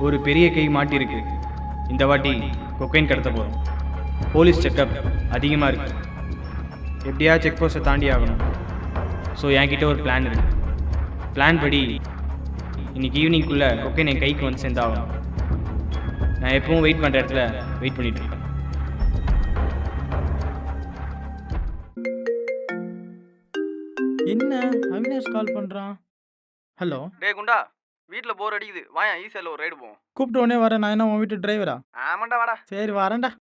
ஒரு பெரிய கை மாட்டியிருக்கு. இந்த வாட்டி கொக்கைன் கடத்த போகிறோம். போலீஸ் செக்கப் அதிகமாக இருக்குது. எப்படியா செக் போஸ்ட்டை தாண்டி ஆகணும். ஸோ என்கிட்ட ஒரு பிளான் இருக்குது. பிளான் படி இன்னைக்கு ஈவினிங்குள்ளே கொக்கைன் என் கைக்கு வந்து சேர்ந்தாகணும். நான் எப்பவும் வெயிட் பண்ணுற இடத்துல வெயிட் பண்ணிட்டு இருக்கேன். என்ன அவினாஷ் கால் பண்ணுறான்? ஹலோ. டேய் குண்டா, வீட்டில் போர் அடிக்குது, வாயா ஈஸியில் ஒரு ரைடு போவோம். கூப்பிட்ட உடனே வரேன். நான் என்ன உன் வீட்டு டிரைவரா? ஆமாண்டா, வாடா. சரி வரேன்டா.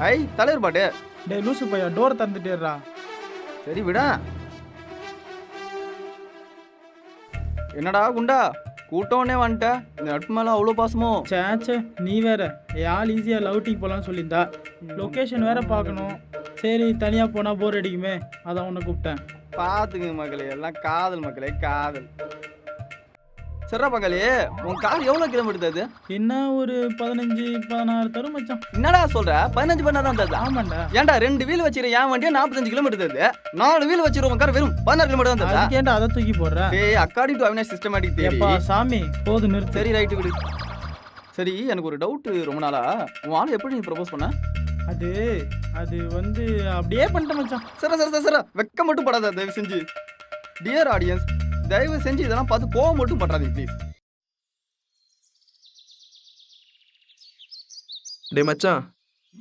ஐ தலைவர் பாட்டு. டேய் லூசு பையா, டோர் திறந்துட்டேறா. சரி விடா. என்னடா குண்டா, கூட்டோன்னே வந்துட்ட. இந்த நட்பு மேலே அவ்வளோ பாசமோ? சேச்சே, நீ வேற. ஆள் ஈஸியாக லவுட்டிங் போகலான்னு சொல்லியிருந்தா. லொக்கேஷன் வேற பார்க்கணும். சரி தனியாக போனால் போர் அடிக்குமே, அதான் உன்னை கூப்பிட்டேன். பார்த்துக்குங்க மக்களே, எல்லாம் காதல் மக்களே, காதல். சரிடா பங்காளி, உன் கார் எவ்வளோ கிலோமீட்டர் அது? என்ன ஒரு 15-16 தரும் மச்சான். என்னடா சொல்ற? 15 பண்ணா தான் தருதா? ஆமாண்டா. ஏன்டா 2 வீல் வச்சிரு, என் வண்டியா 45 கிலோமீட்டர் தருது. 4 வீல் வச்சிரு, உன் கார் வெறும் 16 கிலோமீட்டர் தான் தருதா? அதுக்கேண்டா அதை தூக்கி போடுற? ஏய், according to Avinash systematic theory. எப்பா சாமி, போது நிறுத்து. சரி ரைட்டு விடு. சரி, எனக்கு ஒரு டவுட். ரொம்ப நாளா உன் ஆளு எப்படி நீ ப்ரப்போஸ் பண்ண? அது வந்து அப்படியே பண்ணிட்டேன் மச்சான். சரி, வெக்க மட்டும் படாத தயவு செஞ்சு. டியர் ஆடியன்ஸ், தயவு செஞ்சு இதெல்லாம் பார்த்து கோவம் மட்டும் பண்றாதீங்க ப்ளீஸ். டேய் மச்சான்,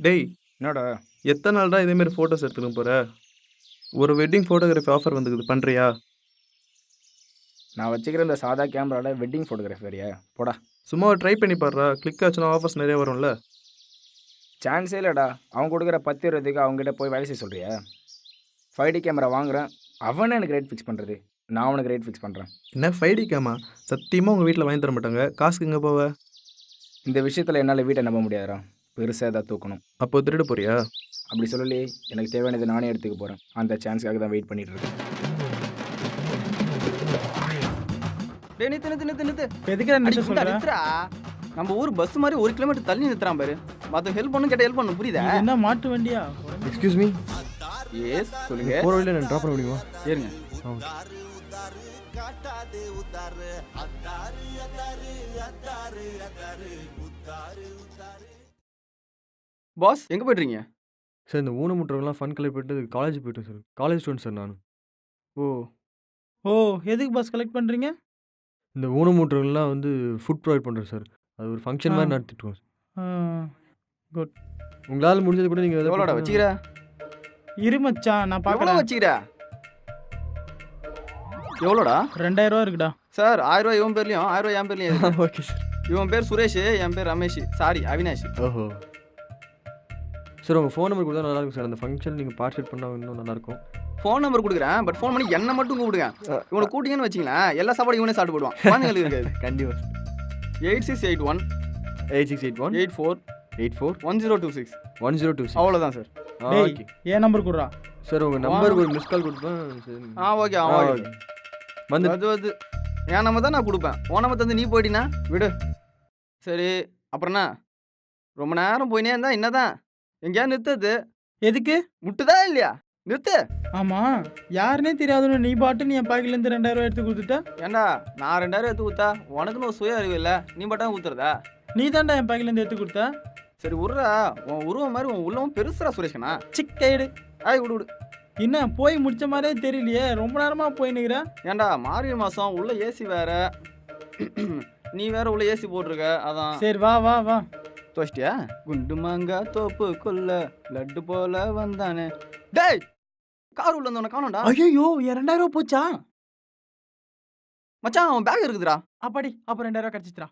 டேய் என்னடா எத்தனை நாள் தான் இதேமாரி ஃபோட்டோஸ் எடுத்துக்க போகிற? ஒரு வெட்டிங் ஃபோட்டோகிராஃபி ஆஃபர் வந்துக்குது, பண்ணுறியா? நான் வச்சுக்கிற இந்த சாதா கேமராவில் வெட்டிங் ஃபோட்டோகிராஃபி வரையா? போடா. சும்மா ட்ரை பண்ணி பாடுறா, கிளிக் ஆச்சுன்னா ஆஃபர்ஸ் நிறைய வரும்ல. சான்ஸே இல்லைடா. அவன் கொடுக்குற 10-20க்கு அவங்ககிட்ட போய் வேலை செய்ய சொல்கிறியா? 5D கேமரா வாங்குறேன், அவனே எனக்கு ரேட் ஃபிக்ஸ் பண்ணுறது, நான் அவனுக்கு ரேட் ஃபிக்ஸ் பண்ணுறேன். என்ன 5D கேமா? சத்தியமாக உங்கள் வீட்டில் வாங்கி தர மாட்டாங்க. காசுக்கு எங்கே போவ? இந்த விஷயத்தில் என்னால் வீட்டை நம்ப முடியாதுடா. பெருசாக ஏதாவது தூக்கணும். அப்போ திருட போறியா? அப்படி சொல்லலையே, எனக்கு தேவையானது நானே எடுத்துக்க போகிறேன். அந்த சான்ஸுக்காக தான் வெயிட் பண்ணிட்டு இருக்கேன். டேய் நித்து. எதுக்கு அடி நிறுத்த குண்டா, சொல்ற? நிறுத்துடா. நம்ம ஊர் பஸ் மாதிரி 1 கிலோமீட்டர் தள்ளி நிறுத்துறான் பாரு. மற்ற ஹெல்ப் பண்ணு கேட்ட ஹெல்ப் பண்ணு, புரியுதா? இது என்ன மாட்டு வண்டியா? எக்ஸ்கியூஸ் மீ, எஸ் சொல்லுங்க. போகிற வழியில் நான் ட்ராப் பண்ண முடியுமா? ஏறுங்க. பாஸ் எங்க போயிட்டுறீங்க? சார் இந்த ஊனமுற்றவங்களாம் ஃபன் கலெக்ட் பண்ணிட்டு காலேஜ் போய்ட்டேன் சார். காலேஜ் ஸ்டூடெண்ட் சார் நான். ஓ எதுக்கு பஸ் கலெக்ட் பண்ணுறீங்க? இந்த ஊனமுற்றவங்களாம் வந்து ஃபுட் ப்ரொவைட் பண்ணுறேன் சார். அது ஒரு ஃபங்க்ஷன் மாதிரி நடத்திட்டுருக்கோம். குட். உங்களால் முடிஞ்சது கூட நீங்கள் எவ்வளோடா வச்சுக்கிற? இரு மச்சான், நான் எவ்வளோ பார்க்கலாம். வச்சுக்கிற? எவ்வளோடா? 2000 ரூபா இருக்குடா. சார் 1000 ரூபாய் இவன் பேர்லையும் 1000 ரூபாய் என் பேர்லையும். Okay sir. இவன் பேர் சுரேஷ், என் பேர் ரமேஷ், சாரி அவினாஷ். ஓஹோ சார், உங்கள் ஃபோன் நம்பர் கொடுத்தா நல்லாயிருக்கும் சார். அந்த ஃபங்க்ஷன் நீங்கள் பார்ட்டிசிபேட் பண்ணால் இன்னும் நல்லாயிருக்கும். ஃபோன் நம்பர் கொடுக்குறேன், பட் ஃபோன் பண்ணி என்ன மட்டும் கூப்பிடுங்க. இவனை கூட்டிங்கன்னு வச்சிங்களேன், எல்லா சாப்பாடும் இவனே சாப்பிட்டு போடுவான். குழந்தைங்களுக்கு இருக்காது. கண்டிப்பாக. 8681 8681 84 84 1026. 1026. அவ்வளோதான் சார். ஓகே ஏன் நம்பர் கொடுறா? சார், உங்கள் நம்பருக்கு ஒரு மிஸ் கால் கொடுப்பேன். சரி ஓகே ஓகே. வந்து அது என் நம்பர் தான் நான் கொடுப்பேன். உன் நம்பர் தந்து நீ போயிட்டினா விடு. சரி அப்புறம்ண்ணா, ரொம்ப நேரம் போயினே இருந்தா என்னதான்? எங்கேயா நிறுத்தது? எதுக்கு? முட்டுதா இல்லையா? நிறுத்து. ஆமா, யாருன்னே தெரியாதுன்னு நீ பாட்டுன்னு என் பாக்கெட்லேருந்து 2000 ரூபா எடுத்து கொடுத்துட்ட. ஏண்டா நான் 2000 எடுத்து கொடுத்தா உனக்குன்னு ஒரு சுய அறிவு இல்லை, நீ மட்டும் ஊத்துறதா? நீ தான்டா என் பாக்கெட்லேருந்து எடுத்து கொடுத்த. சரி விட்றா, உன் உருவம் மாதிரி உன் உள்ளவும் பெருசுரா சுரேஷ்கண்ணா. சிக்கைடு. ஆய் விடு. என்ன போய் முடிச்ச மாதிரியே தெரியலையே, ரொம்ப நேரமா போயின்னுக்கிற. ஏண்டா மார்கழி மாதம் உள்ள ஏசி வேற, நீ வேற உள்ள ஏசி போட்டிருக்க, அதான். சரி வா வா வா. தோஷ்டியா குண்டு மாங்கா தோப்பு கொல்ல லட்டு போல வந்தானே. டேய் கார் உள்ள வந்தவன காணோம்டா. ஐயோ என் 2000 போச்சா? மச்சான் அவன் பேக் இருக்குதுடா. அப்பாடி அப்ப 2000 கிடைச்சிச்சுடா.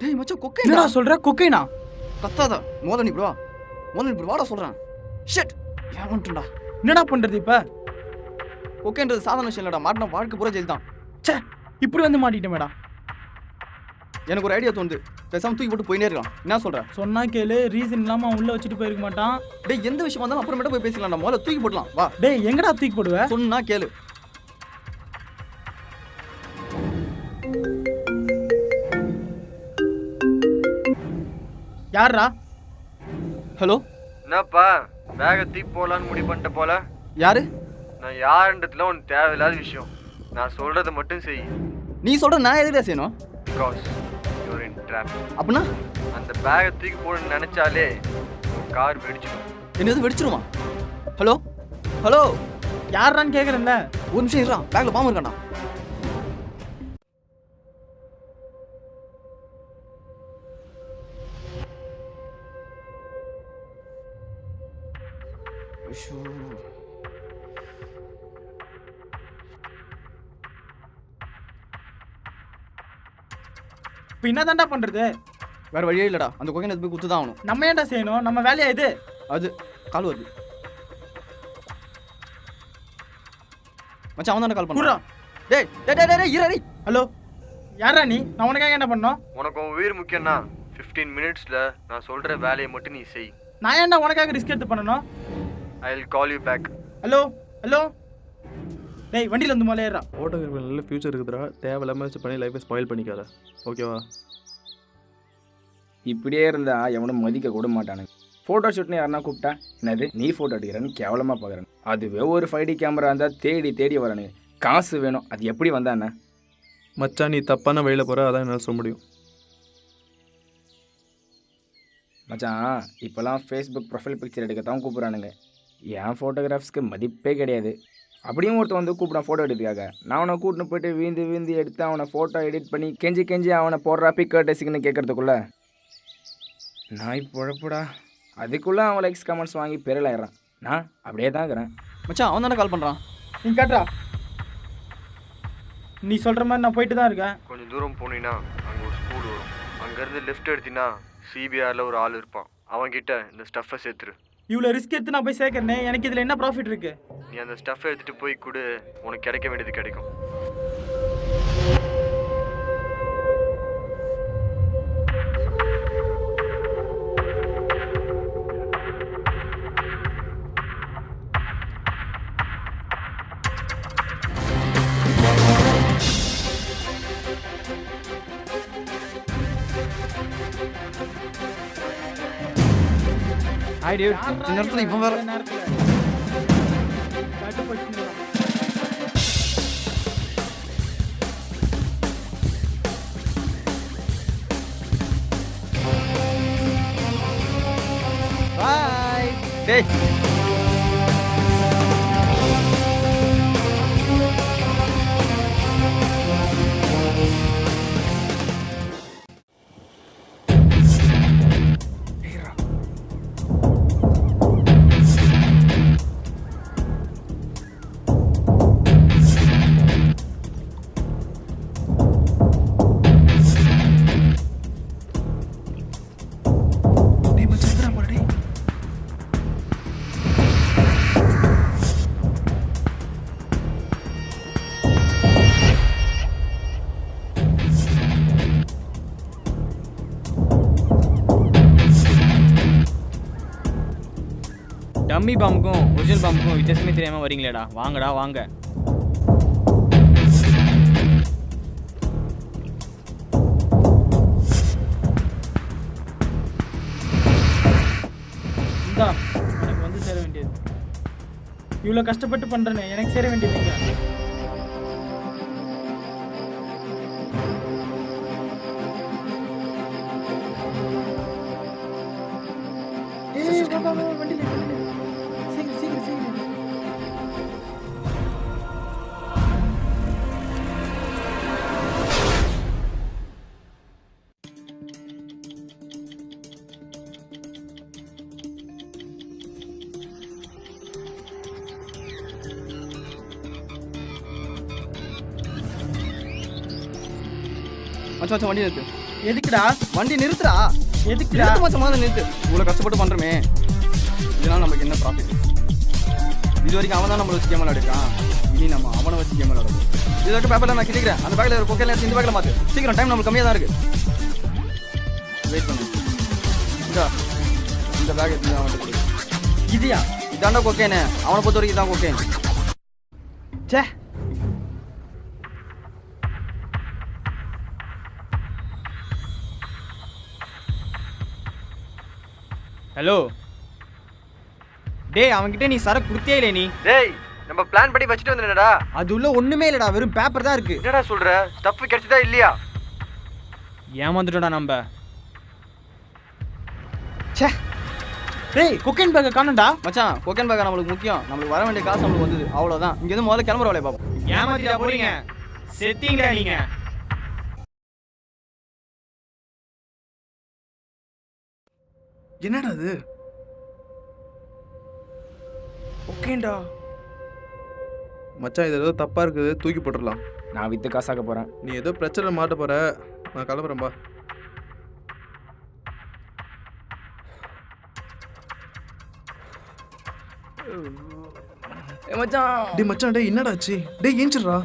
டேய் மச்சான் கொக்கைடா. என்னடா சொல்ற? கொக்கைனா? கத்தாத. மோத நீ ப்ரோ. மோத நீ ப்ரோ வாடா சொல்றேன். ஷிட். ஏமாண்டா. என்னடா பண்றது இப்ப? கொக்கைன்றது சாதாரண விஷயம் இல்லடா. மாட்டினா வாழ்க்கை பூரா ஜெயில் தான். ச்சே இப்படி வந்து மாட்டிட்டேமேடா. எனக்கு ஒரு ஐடியா தோணுது. பேசாம தூக்கி போட்டு போயினே இருக்கலாம். என்ன சொல்ற? சொன்னா கேளு, ரீசன் இல்லாம அவன் உள்ள வச்சுட்டு போயிருக்க மாட்டான். டேய் எந்த விஷயமா இருந்தாலும் அப்புறமேட்டு போய் பேசிக்கலாம்டா. முதல்ல தூக்கி போடலாம். வா. டேய் எங்கடா தூக்கி போடுவ? சொன்னா கேளு. யாரா? ஹலோ என்னப்பா பேகை தூக்கி போகலான்னு முடிவு பண்ணிட்ட போல. யாரு? நான் யாருன்றதுல உனக்கு தேவையில்லாத விஷயம். நான் சொல்கிறத மட்டும் செய். நீ சொல்ற நான் எதுடா செய்யணும்? Because your in drop. அப்படின்னா அந்த பேகை தூக்கி போடணும்னு நினச்சாலே கார் வெடிச்சிடும். என்ன எது வெடிச்சிருமா? Hello hello யாரான்னு கேக்குறேன்ல. ஒரு நிமிஷம் இருடா. பேக்ல பாம்பு இருக்காண்டா. ஐயோ இப்ப என்னதான்டா பண்றது? வேற வழியே இல்லடா. அந்த கொகைன் போய் குத்து தான் ஆகணும். நம்ம ஏன்டா செய்யணும்? நம்ம வேலையா இது? அது கால் வருது. மச்சான் அவன் தானே கால் குர்ரா. பண்ணுறான். டேய் டேய் டேய் டேய் இரு டேய். ஹலோ யாரா நீ? நான் உனக்காக என்ன பண்ணோம்? உனக்கு உன் உயிர் முக்கியம்னா 15 மினிட்ஸில் நான் சொல்கிற வேலையை மட்டும் நீ செய். நான் ஏன்டா உனக்காக ரிஸ்க் எடுத்து பண்ணணும்? I will call you back. Hello hello டேய் வண்டியில் வந்து மேலே ஏறா. ஃபோட்டோகிராஃபி நல்ல ஃபியூச்சர் இருக்குதுடா. தேவையில்லாமல் வச்சு பண்ணி லைஃப்பை ஸ்பாயில் பண்ணிக்காத. ஓகேவா? இப்படியே இருந்தா எவனும் மதிக்க கூட மாட்டானுங்க. ஃபோட்டோ ஷூட்னு யாருன்னா கூப்பிட்டா என்னது நீ ஃபோட்டோ எடுக்கிறேன்னு கேவலமாக பார்க்குறேன். அதுவே ஒரு 5D கேமரா இருந்தால் தேடி தேடி வரானுங்க. காசு வேணும். அது எப்படி வந்தானே? மச்சான் நீ தப்பான வழியில் போகிற, அதான் என்னால் சொல்ல முடியும். மச்சான் இப்போலாம் ஃபேஸ்புக் ப்ரொஃபைல் பிக்சர் எடுக்க தான் கூப்பிட்றானுங்க. என் ஃபோட்டோகிராஃப்ஸ்க்கு மதிப்பே கிடையாது. அப்படியும் ஒருத்தன் வந்து கூப்பிடான் ஃபோட்டோ எடுத்துக்காக. நான் அவனை கூட்டின்னு போய்ட்டு வீந்து எடுத்து அவனை ஃபோட்டோ எடிட் பண்ணி கெஞ்சி அவனை போடுறா பிக்கர் டெஸ்க்குன்னு கேட்குறதுக்குள்ளே நாய் பொழப்புடா. அதுக்குள்ளே அவன் லைக்ஸ் கமெண்ட்ஸ் வாங்கி பெரலாயிடுறான். நான் அப்படியே தான் இருக்கிறேன். மச்சான் அவன் தானே கால் பண்ணுறான். நீ காட்டுறா. நீ சொல்கிற மாதிரி நான் போயிட்டு தான் இருக்கேன். கொஞ்சம் தூரம் போனீங்கன்னா அங்கே ஒரு ஸ்கூல் வரும். அங்கேருந்து லெஃப்ட் எடுத்தினா சிபிஆரில் ஒரு ஆள் இருப்பான். அவன்கிட்ட இந்த ஸ்டஃப்பை சேர்த்துரு. இவ்வளோ ரிஸ்க் எடுத்து நான் போய் சேர்க்கறேனே, எனக்கு இதில் என்ன ப்ராஃபிட் இருக்கு? நீ அந்த ஸ்டஃப்பை எடுத்துகிட்டு போய் கொடு, உனக்கு கிடைக்க வேண்டியது கிடைக்கும். Hi Dude. இந்த நேரத்தில் இவன் வேற. நேரத்தில் காட்டு போச்சுங்களா? பாய். டேய் டம்மி பாம்புக்கும் ஒரிஜினல் பாம்புக்கும் வித்தியாசமே தெரியாமல் வரீங்களேடா. வாங்கடா வாங்க. இந்தா எனக்கு வந்து சேர வேண்டியது. இவ்வளோ கஷ்டப்பட்டு பண்ணுறேனே, எனக்கு சேர வேண்டியதுங்க. வண்டியில் சீக்கிரம் சீக்கிரம். மச்சான் மச்சான் வண்டி நிறுத்து. எதுக்குடா வண்டி நிறுத்துடா. எதுக்குடா நிறுத்து மச்சான், முதல்ல நிறுத்து. இவ்வளோ கஷ்டப்பட்டு பண்ணுறோமே, இதனால் நமக்கு என்ன ப்ராஃபிட்? இது வரைக்கும் அவன் தான் நம்மளை வச்சு கேம் விளையாடுறான். இனி நம்ம அவனை வச்சு கேம் விளையாடுவோம். இது வரைக்கும் பேப்பரில் நான் கிட்டிக்கிறேன். அந்த பேக்கில் ஒரு கொக்கையில் இந்த பேக்கில் மாற்று. சீக்கிரம், டைம் நம்மளுக்கு கம்மியாக தான் இருக்குது. வெயிட் பண்ணு. இந்த பேக் எடுத்து அவன் கொடு. இதையா? இதாண்டா கொக்கேனு. அவனை பொறுத்த வரைக்கும் இதான் கொக்கேன். சே, ஹலோ டேய், அவன்கிட்ட நீ சரக்கு கொடுத்தே இல்லை நீ. டேய், நம்ம பிளான் படி வச்சுட்டு வந்துடா. அது உள்ள ஒண்ணுமே இல்லடா, வெறும் பேப்பர் தான் இருக்கு. என்னடா சொல்ற? ஸ்டஃப் கிடைச்சதா இல்லையா? ஏமாந்துட்டோடா நம்ம. ச்சே டேய், கொக்கைன் பேக்கை காணோம்டா. மச்சான் கொக்கேன் பேக் நம்மளுக்கு முக்கியம். நம்மளுக்கு வர வேண்டிய காசு நம்மளுக்கு வந்தது, அவ்வளோதான். இங்கேருந்து முதல்ல கிளம்புற வேலையை பார்ப்போம். ஏமாத்திட்டா போறீங்க, செத்தீங்கடா நீங்க. என்னடா அது? ஓகேண்டா மச்சான், இது ஏதோ தப்பா இருக்குது, தூக்கி போட்டுடலாம். நான் விற்று காசாக்க போகிறேன். நீ ஏதோ பிரச்சனை மாட்ட போற, நான் கிளம்புறேன்பா. மச்சான் டேய் மச்சான், டேய் என்னடா ஆச்சு? டேய் ஏஞ்சிடுறா.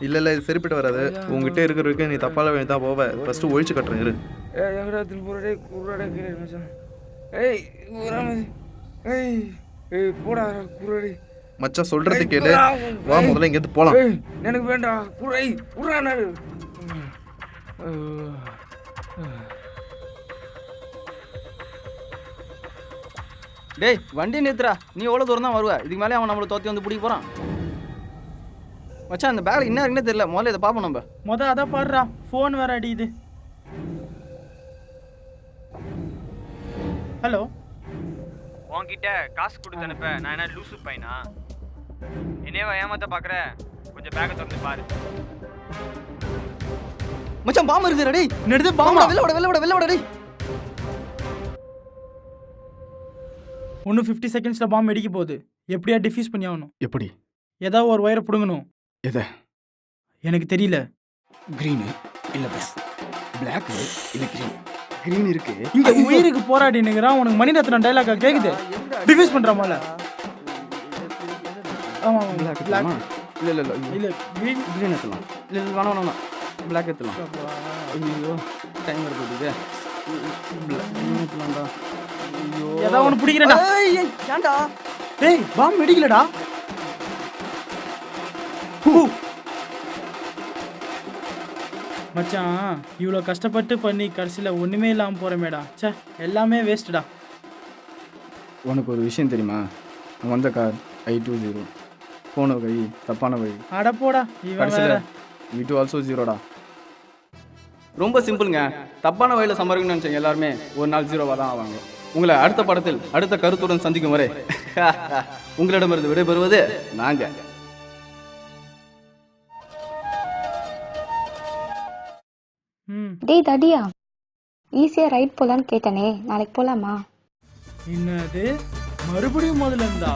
இல்ல இல்ல, இது சரிப்பட்டு வராது. உங்ககிட்ட இருக்கிற வரைக்கும் நீ தப்பால வேண்டி தான் போவ. ஃபர்ஸ்ட் ஒழிச்சு கட்டுறேன் இரு. எங்கடா திருப்பூரடே குருடா கேட்குறேன் மச்சான். ஏய் ஏய் ஏய் போடா குருடே. மச்சான் சொல்றது கேளு, வா முதல்ல இங்க இருந்து போலாம். எனக்கு வேண்டாம் குருடை குருடா நாடு. டேய் வண்டி நிறுத்துறா. நீ எவ்வளோ தூரம் தான் வருவ? இதுக்கு மேலே அவன் நம்மளை தோற்றி வந்து பிடிக்க போகிறான். மச்சான் அந்த பேக் என்ன இருக்குன்னே தெரியல. முதல்ல இதை பார்ப்போம் நம்ம. அதான் பாடுறா, ஃபோன் வேற அடியுது. ஹலோ, உன்கிட்ட காசு கொடுத்து அனுப்ப நான் என்ன லூசு பையனா? என்னையவா ஏமாத்த பார்க்குற? கொஞ்சம் பேக்கை திறந்து பாரு. மச்சான் பாம்பு இருக்குதுடா. டேய் நெடுது பாம்பா, பாம்பா. வெளில விட டேய். இன்னும் 50 செகண்ட்ஸில் பாம்பு வெடிக்க போகுது. எப்படியா டிஃப்யூஸ் பண்ணி ஆகணும். எப்படி? ஏதாவது ஒரு வயரை பிடுங்கணும். எதை? எனக்கு தெரியல. க்ரீனு இல்லை பிளாக் இல்லை க்ரீன். க்ரீன் இருக்கு. இங்க உயிருக்கு போராடி நிற்கிறான். உனக்கு மணிரத்னம் டைலாக்கா கேக்குது? டிஃப்யூஸ் பண்ற போல. ஆமா பிளாக் பிளாக் இல்லை இல்லை இல்லை இல்ல green. க்ரீன் எடுத்துலாம். இல்லை இல்லை வேணாம் வேணாம் பிளாக் எடுத்துலாம். ஐயோ டைம் இருக்குது. க்ரீன் எடுத்துலாம்டா. ஐயோ ஏதாவது ஒன்று பிடிக்கிறேன்டா. ஏன்டா? டேய் பாம்பு வெடிக்கலடா. மச்சான் இவ்வளோ கஷ்டப்பட்டு பண்ணி கடைசியில் ஒன்றுமே இல்லாமல் போகிறமேடா. ச்சே, எல்லாமே வேஸ்ட்டுடா. உனக்கு ஒரு விஷயம் தெரியுமா? வந்த கார் I20 போன வழி தப்பான வழி. அட போடா, இவன் வேற. V2 also 0டா. ரொம்ப சிம்பிளுங்க. தப்பான வழியில் சம்பாதிக்கணும்னு நினச்சவங்க எல்லாருமே ஒரு நாள் 0வாக தான் ஆவாங்க. உங்களை அடுத்த படத்தில் அடுத்த கருத்துடன் சந்திக்கும் வரை உங்களிடமிருந்து விடைபெறுவது நாங்க. டேய் தடியா, ஈஸியா ரைட் போலான்னு கேட்டனே, நாளைக்கு போலாமா? என்னது மறுபடியும் முதல்ல இருந்தா?